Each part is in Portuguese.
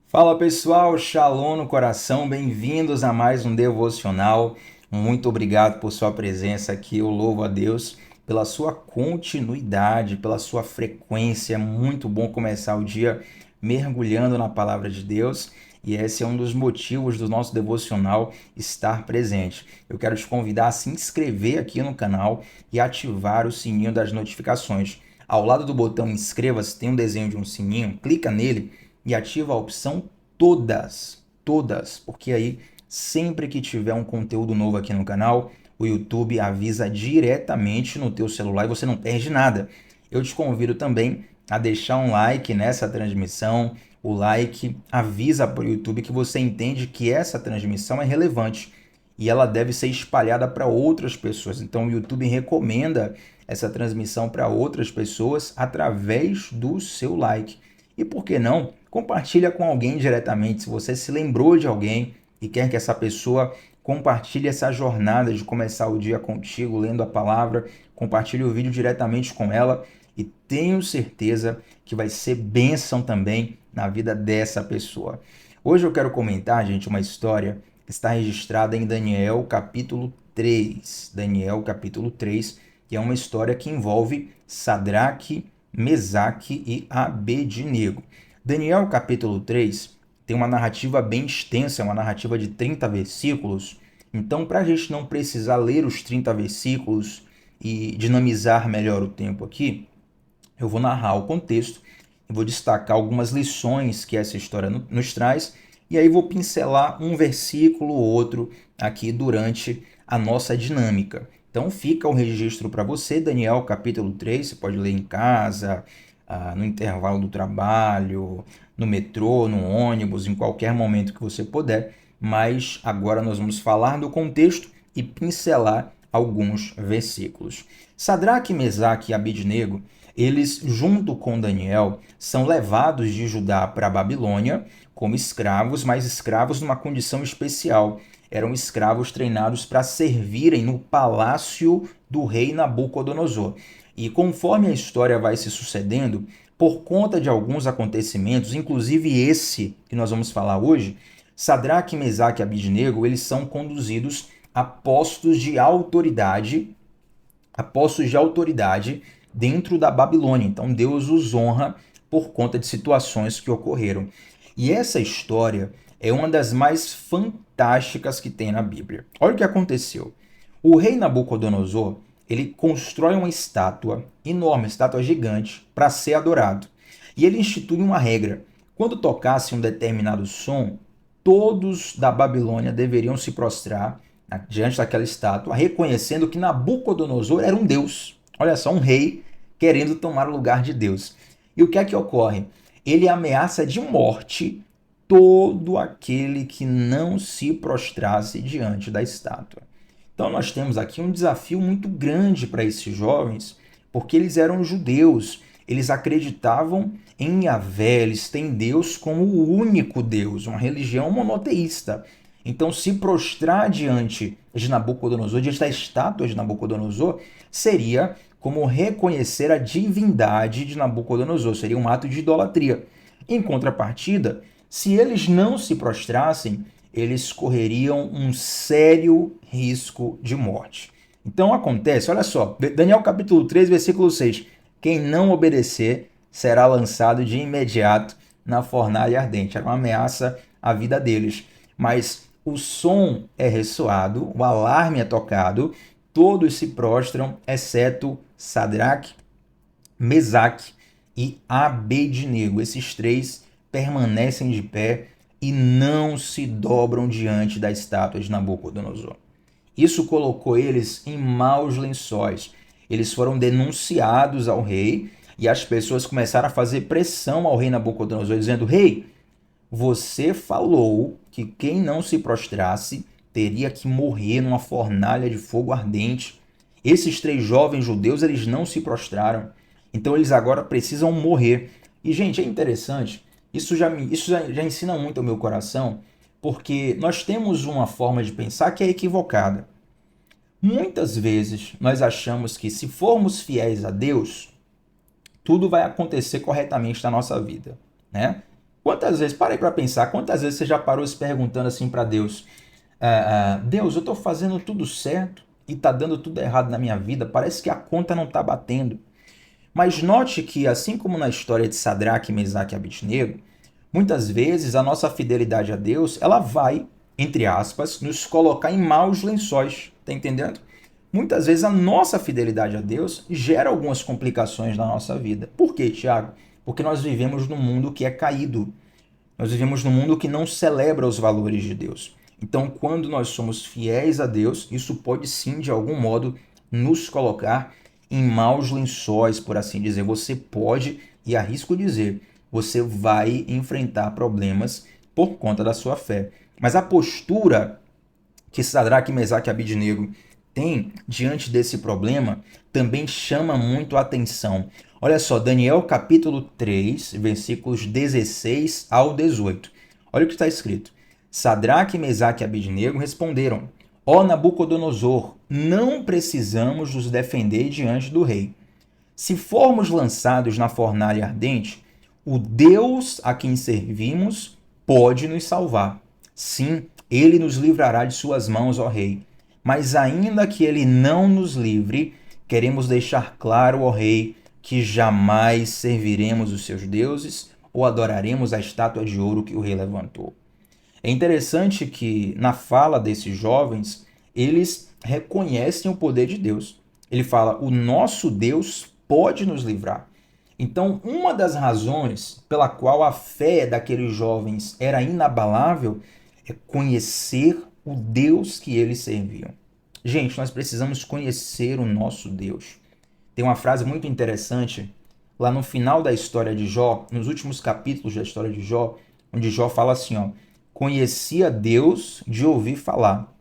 Fala pessoal, Shalom no coração, bem-vindos a mais um devocional. Muito obrigado por sua presença aqui. Eu louvo a Deus pela sua continuidade, pela sua frequência. É muito bom começar o dia mergulhando na palavra de Deus. E esse é um dos motivos do nosso devocional estar presente. Eu quero te convidar a se inscrever aqui no canal e ativar o sininho das notificações. Ao lado do botão inscreva-se tem um desenho de um sininho, clica nele e ativa a opção todas, porque aí sempre que tiver um conteúdo novo aqui no canal, o YouTube avisa diretamente no teu celular e você não perde nada. Eu te convido também a deixar um like nessa transmissão. O like avisa para o YouTube que você entende que essa transmissão é relevante e ela deve ser espalhada para outras pessoas. Então o YouTube recomenda essa transmissão para outras pessoas através do seu like. E por que não? Compartilha com alguém diretamente. Se você se lembrou de alguém e quer que essa pessoa compartilhe essa jornada de começar o dia contigo, lendo a palavra, compartilhe o vídeo diretamente com ela e tenho certeza que vai ser bênção também na vida dessa pessoa. Hoje eu quero comentar, gente, uma história que está registrada em Daniel capítulo 3. Daniel capítulo 3, que é uma história que envolve Sadraque, Mesaque e Abednego. Daniel capítulo 3 tem uma narrativa bem extensa, é uma narrativa de 30 versículos. Então, para a gente não precisar ler os 30 versículos e dinamizar melhor o tempo aqui, eu vou narrar o contexto e vou destacar algumas lições que essa história nos traz, e aí vou pincelar um versículo ou outro aqui durante a nossa dinâmica. Então fica o registro para você, Daniel capítulo 3, você pode ler em casa, no intervalo do trabalho, no metrô, no ônibus, em qualquer momento que você puder, mas agora nós vamos falar do contexto e pincelar alguns versículos. Sadraque, Mesaque e Abednego, eles, junto com Daniel, são levados de Judá para a Babilônia como escravos, mas escravos numa condição especial. Eram escravos treinados para servirem no palácio do rei Nabucodonosor. E conforme a história vai se sucedendo, por conta de alguns acontecimentos, inclusive esse que nós vamos falar hoje, Sadraque, Mesaque e Abednego, eles são conduzidos a postos de autoridade dentro da Babilônia. Então Deus os honra por conta de situações que ocorreram. E essa história é uma das mais fantásticas que tem na Bíblia. Olha o que aconteceu. O rei Nabucodonosor, ele constrói uma estátua enorme, estátua gigante, para ser adorado. E ele institui uma regra. Quando tocasse um determinado som, todos da Babilônia deveriam se prostrar diante daquela estátua, reconhecendo que Nabucodonosor era um deus. Olha só, um rei querendo tomar o lugar de Deus. E o que é que ocorre? Ele ameaça de morte todo aquele que não se prostrasse diante da estátua. Então nós temos aqui um desafio muito grande para esses jovens, porque eles eram judeus, eles acreditavam em Yahvé, eles têm Deus como o único Deus, uma religião monoteísta. Então, se prostrar diante de Nabucodonosor, diante da estátua de Nabucodonosor, seria como reconhecer a divindade de Nabucodonosor, seria um ato de idolatria. Em contrapartida, se eles não se prostrassem, eles correriam um sério risco de morte. Então acontece, olha só, Daniel capítulo 3, versículo 6. Quem não obedecer será lançado de imediato na fornalha ardente. Era uma ameaça à vida deles. Mas o som é ressoado, o alarme é tocado, todos se prostram, exceto Sadraque, Mesaque e Abednego. Esses três permanecem de pé e não se dobram diante da estátua de Nabucodonosor. Isso colocou eles em maus lençóis. Eles foram denunciados ao rei e as pessoas começaram a fazer pressão ao rei Nabucodonosor, dizendo: Rei, você falou que quem não se prostrasse teria que morrer numa fornalha de fogo ardente. Esses três jovens judeus, eles não se prostraram. Então eles agora precisam morrer. E, gente, é interessante. Isso já ensina muito ao meu coração, porque nós temos uma forma de pensar que é equivocada. Muitas vezes nós achamos que se formos fiéis a Deus, tudo vai acontecer corretamente na nossa vida, né? Quantas vezes, parei para pensar, quantas vezes você já parou se perguntando assim para Deus, Deus, eu estou fazendo tudo certo e está dando tudo errado na minha vida, parece que a conta não está batendo. Mas note que, assim como na história de Sadraque, Mesaque e Abednego, muitas vezes a nossa fidelidade a Deus, ela vai, entre aspas, nos colocar em maus lençóis, tá entendendo? Muitas vezes a nossa fidelidade a Deus gera algumas complicações na nossa vida. Por quê, Tiago? Porque nós vivemos num mundo que é caído. Nós vivemos num mundo que não celebra os valores de Deus. Então, quando nós somos fiéis a Deus, isso pode sim, de algum modo, nos colocar em maus lençóis, por assim dizer. Você pode, e arrisco dizer, você vai enfrentar problemas por conta da sua fé. Mas a postura que Sadraque, Mesaque e Abednego têm diante desse problema também chama muito a atenção. Olha só, Daniel capítulo 3, versículos 16 ao 18. Olha o que está escrito. Sadraque, Mesaque e Abednego responderam: Ó Nabucodonosor, não precisamos nos defender diante do rei. Se formos lançados na fornalha ardente, o Deus a quem servimos pode nos salvar. Sim, ele nos livrará de suas mãos, ó rei. Mas ainda que ele não nos livre, queremos deixar claro, ó rei, que jamais serviremos os seus deuses ou adoraremos a estátua de ouro que o rei levantou. É interessante que na fala desses jovens, eles reconhecem o poder de Deus. Ele fala: o nosso Deus pode nos livrar. Então, uma das razões pela qual a fé daqueles jovens era inabalável é conhecer o Deus que eles serviam. Gente, nós precisamos conhecer o nosso Deus. Tem uma frase muito interessante lá no final da história de Jó, nos últimos capítulos da história de Jó, onde Jó fala assim, ó: conhecia Deus de ouvir falar,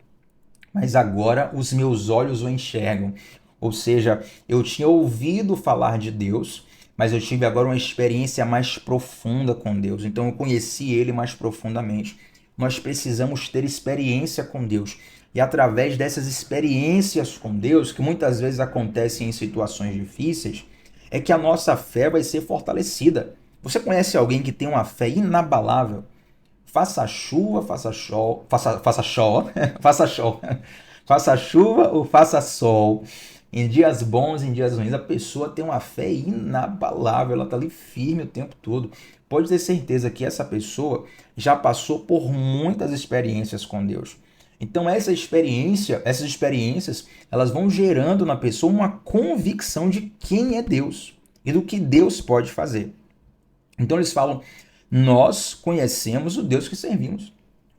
mas agora os meus olhos o enxergam. Ou seja, eu tinha ouvido falar de Deus, mas eu tive agora uma experiência mais profunda com Deus. Então eu conheci ele mais profundamente. Nós precisamos ter experiência com Deus. E através dessas experiências com Deus, que muitas vezes acontecem em situações difíceis, é que a nossa fé vai ser fortalecida. Você conhece alguém que tem uma fé inabalável? Faça chuva, faça sol, faça sol, faça sol, faça chuva ou faça sol, em dias bons, em dias ruins, a pessoa tem uma fé inabalável, ela está ali firme o tempo todo. Pode ter certeza que essa pessoa já passou por muitas experiências com Deus. Então essas experiências, elas vão gerando na pessoa uma convicção de quem é Deus e do que Deus pode fazer. Então eles falam: nós conhecemos o Deus que servimos.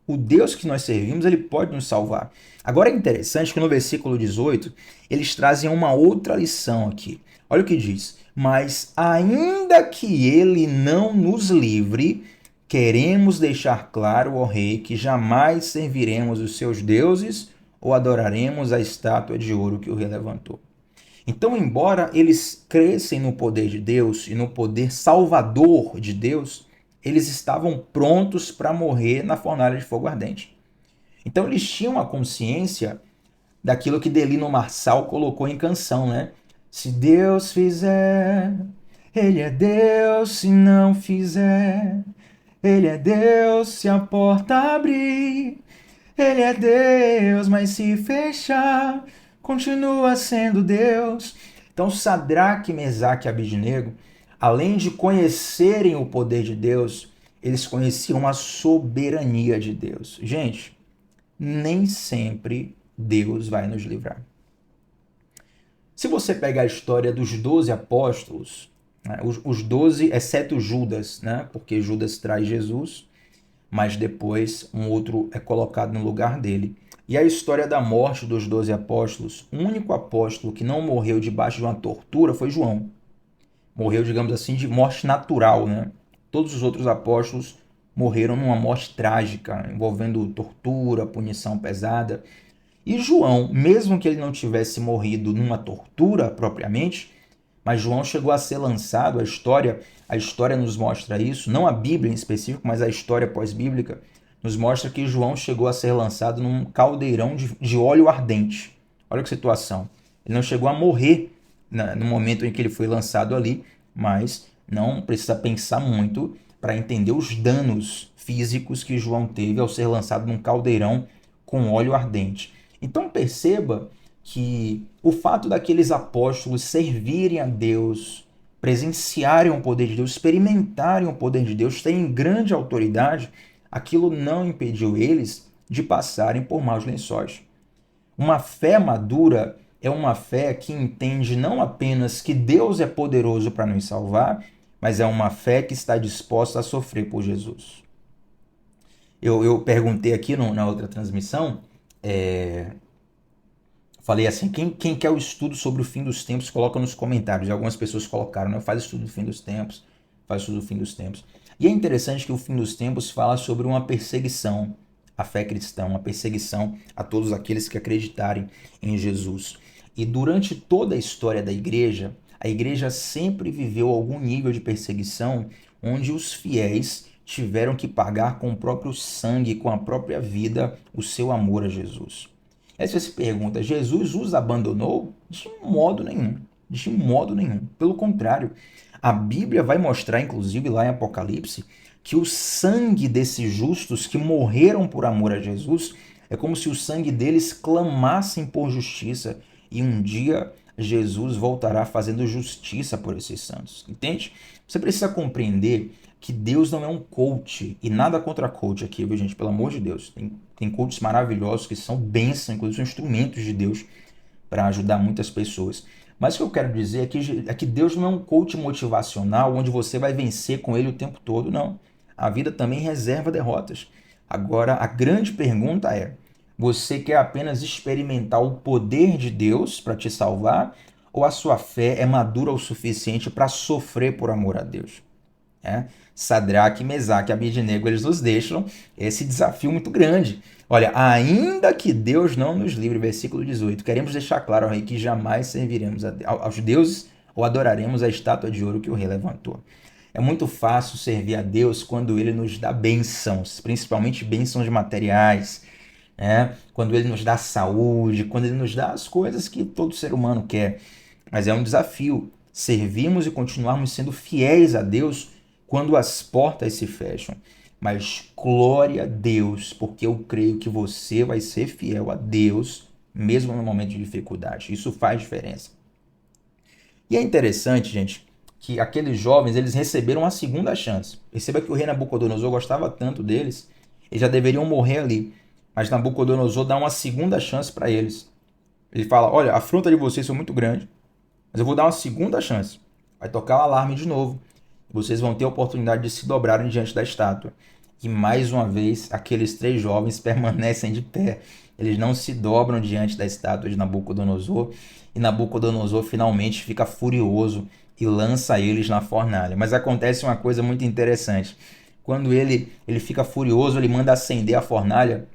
O Deus que nós servimos, ele pode nos salvar. Agora é interessante que no versículo 18, eles trazem uma outra lição aqui. Olha o que diz: mas ainda que ele não nos livre, queremos deixar claro, ó rei, que jamais serviremos os seus deuses ou adoraremos a estátua de ouro que o rei levantou. Então, embora eles crescem no poder de Deus e no poder salvador de Deus, eles estavam prontos para morrer na fornalha de fogo ardente. Então, eles tinham a consciência daquilo que Delino Marçal colocou em canção, né? Se Deus fizer, ele é Deus. Se não fizer, ele é Deus. Se a porta abrir, ele é Deus. Mas se fechar, continua sendo Deus. Então, Sadraque, Mesaque e Abednego, além de conhecerem o poder de Deus, eles conheciam a soberania de Deus. Gente, nem sempre Deus vai nos livrar. Se você pegar a história dos 12 apóstolos, né, os 12, exceto Judas, né, porque Judas traz Jesus, mas depois um outro é colocado no lugar dele. E a história da morte dos 12 apóstolos, o único apóstolo que não morreu debaixo de uma tortura foi João. Morreu, digamos assim, de morte natural, né? Todos os outros apóstolos morreram numa morte trágica, envolvendo tortura, punição pesada. E João, mesmo que ele não tivesse morrido numa tortura propriamente, mas João chegou a ser lançado, a história nos mostra isso, não a Bíblia em específico, mas a história pós-bíblica nos mostra que João chegou a ser lançado num caldeirão de óleo ardente. Olha que situação. Ele não chegou a morrer no momento em que ele foi lançado ali, mas não precisa pensar muito para entender os danos físicos que João teve ao ser lançado num caldeirão com óleo ardente. Então perceba que o fato daqueles apóstolos servirem a Deus, presenciarem o poder de Deus, experimentarem o poder de Deus, terem grande autoridade, aquilo não impediu eles de passarem por maus lençóis. Uma fé madura é uma fé que entende não apenas que Deus é poderoso para nos salvar, mas é uma fé que está disposta a sofrer por Jesus. Eu perguntei aqui na outra transmissão, falei assim, quem quer o estudo sobre o fim dos tempos, coloca nos comentários. E algumas pessoas colocaram, né? Faz estudo do fim dos tempos, faz estudo do fim dos tempos. E é interessante que o fim dos tempos fala sobre uma perseguição à fé cristã, uma perseguição a todos aqueles que acreditarem em Jesus. E durante toda a história da igreja, a igreja sempre viveu algum nível de perseguição onde os fiéis tiveram que pagar com o próprio sangue, com a própria vida, o seu amor a Jesus. Aí você se pergunta, Jesus os abandonou? De modo nenhum. De modo nenhum. Pelo contrário, a Bíblia vai mostrar, inclusive lá em Apocalipse, que o sangue desses justos que morreram por amor a Jesus é como se o sangue deles clamassem por justiça. E um dia Jesus voltará fazendo justiça por esses santos. Entende? Você precisa compreender que Deus não é um coach, e nada contra coach aqui, viu, gente? Pelo amor de Deus. Tem coaches maravilhosos que são bênçãos, inclusive são instrumentos de Deus para ajudar muitas pessoas. Mas o que eu quero dizer é que Deus não é um coach motivacional onde você vai vencer com ele o tempo todo, não. A vida também reserva derrotas. Agora, a grande pergunta é, você quer apenas experimentar o poder de Deus para te salvar ou a sua fé é madura o suficiente para sofrer por amor a Deus? Sadraque, Mesaque e Abednego, eles nos deixam esse desafio muito grande. Olha, ainda que Deus não nos livre, versículo 18, queremos deixar claro ao rei que jamais serviremos aos deuses ou adoraremos a estátua de ouro que o rei levantou. É muito fácil servir a Deus quando ele nos dá bênçãos, principalmente bênçãos materiais, quando ele nos dá saúde, quando ele nos dá as coisas que todo ser humano quer. Mas é um desafio servirmos e continuarmos sendo fiéis a Deus quando as portas se fecham. Mas glória a Deus, porque eu creio que você vai ser fiel a Deus, mesmo no momento de dificuldade. Isso faz diferença. E é interessante, gente, que aqueles jovens, eles receberam uma segunda chance. Perceba que o rei Nabucodonosor gostava tanto deles, eles já deveriam morrer ali. Mas Nabucodonosor dá uma segunda chance para eles. Ele fala, olha, a afronta de vocês foi muito grande, mas eu vou dar uma segunda chance. Vai tocar o alarme de novo. Vocês vão ter a oportunidade de se dobrarem diante da estátua. E mais uma vez, aqueles 3 jovens permanecem de pé. Eles não se dobram diante da estátua de Nabucodonosor. E Nabucodonosor finalmente fica furioso e lança eles na fornalha. Mas acontece uma coisa muito interessante. Quando ele fica furioso, ele manda acender a fornalha.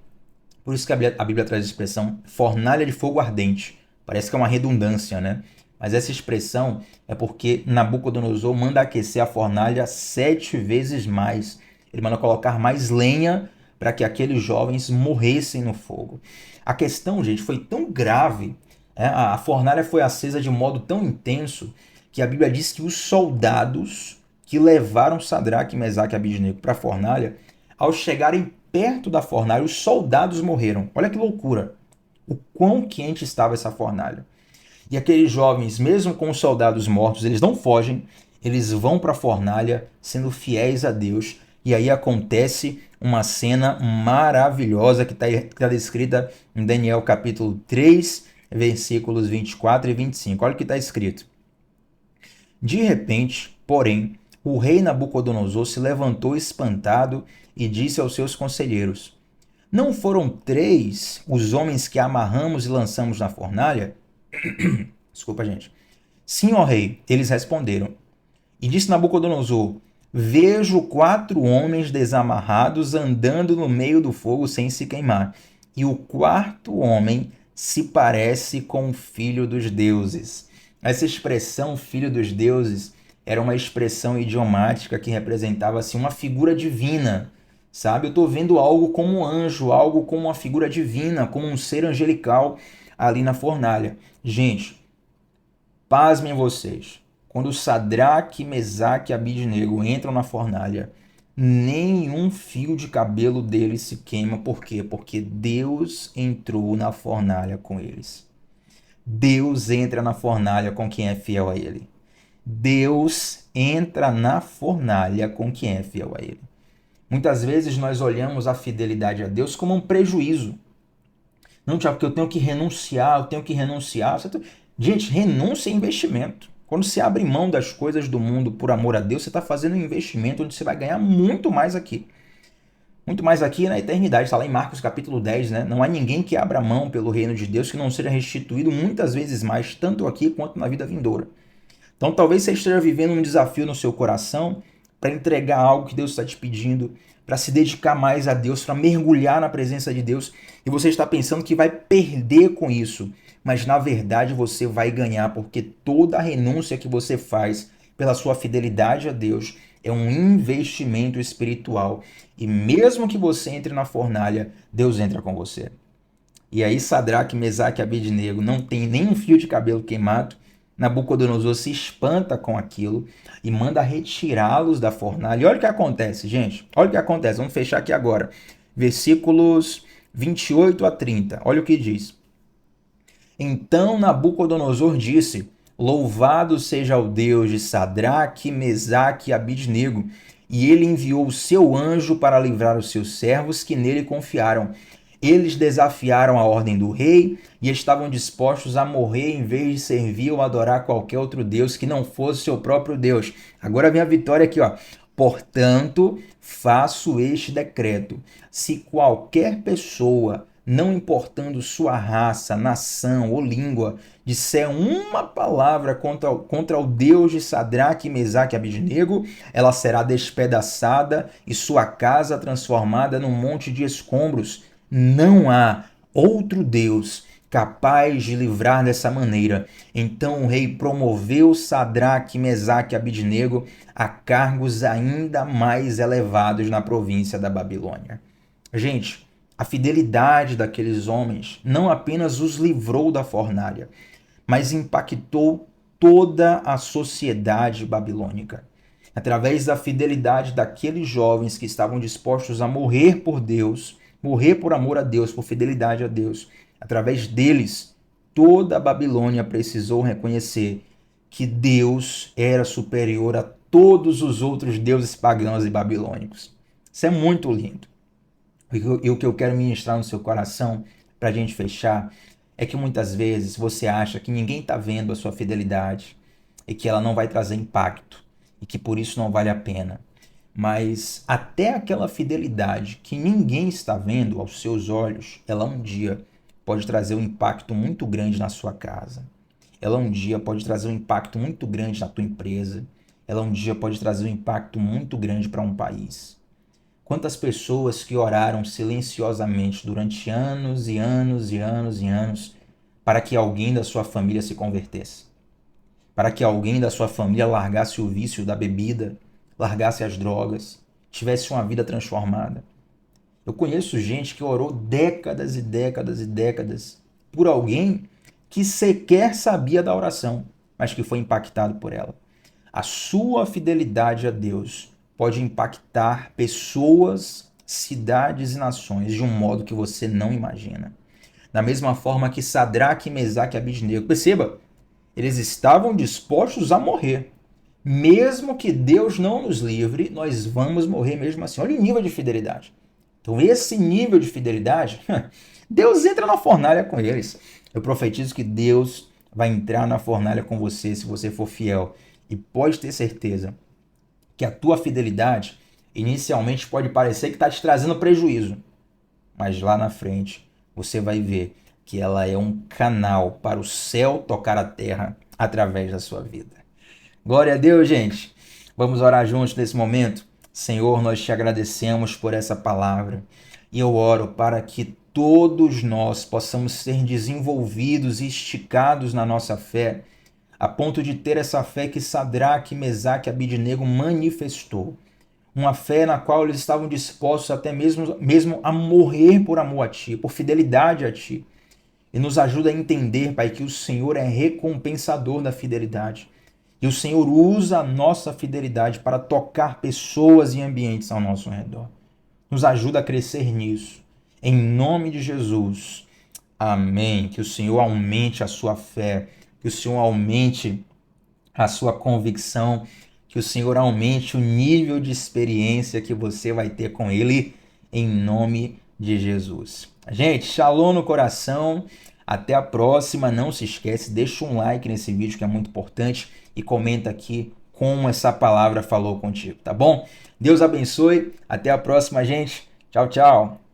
Por isso que a Bíblia traz a expressão fornalha de fogo ardente. Parece que é uma redundância, né? Mas essa expressão é porque Nabucodonosor manda aquecer a fornalha 7 vezes mais. Ele manda colocar mais lenha para que aqueles jovens morressem no fogo. A questão, gente, foi tão grave, a fornalha foi acesa de modo tão intenso, que a Bíblia diz que os soldados que levaram Sadraque, Mesaque e Abednego para a fornalha, ao chegarem perto da fornalha, os soldados morreram. Olha que loucura! O quão quente estava essa fornalha. E aqueles jovens, mesmo com os soldados mortos, eles não fogem, eles vão para a fornalha sendo fiéis a Deus. E aí acontece uma cena maravilhosa que está descrita em Daniel capítulo 3, versículos 24 e 25. Olha o que está escrito. De repente, porém, o rei Nabucodonosor se levantou espantado e disse aos seus conselheiros, não foram 3 os homens que amarramos e lançamos na fornalha? Desculpa, gente. Sim, ó rei, eles responderam. E disse Nabucodonosor, vejo 4 homens desamarrados andando no meio do fogo sem se queimar. E o 4º homem se parece com o filho dos deuses. Essa expressão, filho dos deuses, era uma expressão idiomática que representava assim, uma figura divina. Sabe? Eu estou vendo algo como um anjo, algo como uma figura divina, como um ser angelical ali na fornalha. Gente, pasmem vocês. Quando Sadraque, Mesaque e Abednego entram na fornalha, nenhum fio de cabelo deles se queima. Por quê? Porque Deus entrou na fornalha com eles. Deus entra na fornalha com quem é fiel a Ele. Deus entra na fornalha com quem é fiel a Ele. Muitas vezes nós olhamos a fidelidade a Deus como um prejuízo. Não, Tiago, porque eu tenho que renunciar, eu tenho que renunciar. Gente, renúncia é investimento. Quando você abre mão das coisas do mundo por amor a Deus, você está fazendo um investimento onde você vai ganhar muito mais aqui. Muito mais aqui na eternidade. Está lá em Marcos capítulo 10, né? Não há ninguém que abra mão pelo reino de Deus que não seja restituído muitas vezes mais, tanto aqui quanto na vida vindoura. Então talvez você esteja vivendo um desafio no seu coração para entregar algo que Deus está te pedindo, para se dedicar mais a Deus, para mergulhar na presença de Deus, e você está pensando que vai perder com isso, mas na verdade você vai ganhar, porque toda a renúncia que você faz pela sua fidelidade a Deus é um investimento espiritual, e mesmo que você entre na fornalha, Deus entra com você. E aí Sadraque, Mesaque e Abednego não tem nem um fio de cabelo queimado. Nabucodonosor se espanta com aquilo e manda retirá-los da fornalha. E olha o que acontece, gente. Olha o que acontece. Vamos fechar aqui agora. Versículos 28 a 30. Olha o que diz. Então Nabucodonosor disse: Louvado seja o Deus de Sadraque, Mesaque e Abednego, e ele enviou o seu anjo para livrar os seus servos que nele confiaram. Eles desafiaram a ordem do rei e estavam dispostos a morrer em vez de servir ou adorar qualquer outro Deus que não fosse seu próprio Deus. Agora vem a vitória aqui, ó. Portanto, faço este decreto: se qualquer pessoa, não importando sua raça, nação ou língua, disser uma palavra contra o Deus de Sadraque, Mesaque e Abednego, ela será despedaçada e sua casa transformada num monte de escombros. Não há outro Deus capaz de livrar dessa maneira. Então o rei promoveu Sadraque, Mesaque e Abednego a cargos ainda mais elevados na província da Babilônia. Gente, a fidelidade daqueles homens não apenas os livrou da fornalha, mas impactou toda a sociedade babilônica. Através da fidelidade daqueles jovens que estavam dispostos a morrer por Deus, morrer por amor a Deus, por fidelidade a Deus, através deles, toda a Babilônia precisou reconhecer que Deus era superior a todos os outros deuses pagãos e babilônicos. Isso é muito lindo. E o que eu quero ministrar no seu coração, para a gente fechar, é que muitas vezes você acha que ninguém está vendo a sua fidelidade e que ela não vai trazer impacto e que por isso não vale a pena. Mas até aquela fidelidade que ninguém está vendo aos seus olhos, ela um dia pode trazer um impacto muito grande na sua casa. Ela um dia pode trazer um impacto muito grande na tua empresa. Ela um dia pode trazer um impacto muito grande para um país. Quantas pessoas que oraram silenciosamente durante anos e anos e anos e anos para que alguém da sua família se convertesse, para que alguém da sua família largasse o vício da bebida, largasse as drogas, tivesse uma vida transformada. Eu conheço gente que orou décadas e décadas e décadas por alguém que sequer sabia da oração, mas que foi impactado por ela. A sua fidelidade a Deus pode impactar pessoas, cidades e nações de um modo que você não imagina. Da mesma forma que Sadraque, Mesaque e Abednego. Perceba, eles estavam dispostos a morrer. Mesmo que Deus não nos livre, nós vamos morrer mesmo assim. Olha o nível de fidelidade. Então, esse nível de fidelidade, Deus entra na fornalha com eles. Eu profetizo que Deus vai entrar na fornalha com você se você for fiel. E pode ter certeza que a tua fidelidade inicialmente pode parecer que está te trazendo prejuízo. Mas lá na frente você vai ver que ela é um canal para o céu tocar a terra através da sua vida. Glória a Deus, gente. Vamos orar juntos nesse momento. Senhor, nós te agradecemos por essa palavra. E eu oro para que todos nós possamos ser desenvolvidos e esticados na nossa fé, a ponto de ter essa fé que Sadraque, Mesaque e Abednego manifestou. Uma fé na qual eles estavam dispostos até mesmo a morrer por amor a Ti, por fidelidade a Ti. E nos ajuda a entender, Pai, que o Senhor é recompensador da fidelidade. E o Senhor usa a nossa fidelidade para tocar pessoas e ambientes ao nosso redor. Nos ajuda a crescer nisso. Em nome de Jesus. Amém. Que o Senhor aumente a sua fé, que o Senhor aumente a sua convicção, que o Senhor aumente o nível de experiência que você vai ter com Ele, em nome de Jesus. Gente, shalom no coração. Até a próxima. Não se esquece, deixa um like nesse vídeo que é muito importante e comenta aqui como essa palavra falou contigo, tá bom? Deus abençoe. Até a próxima, gente. Tchau, tchau.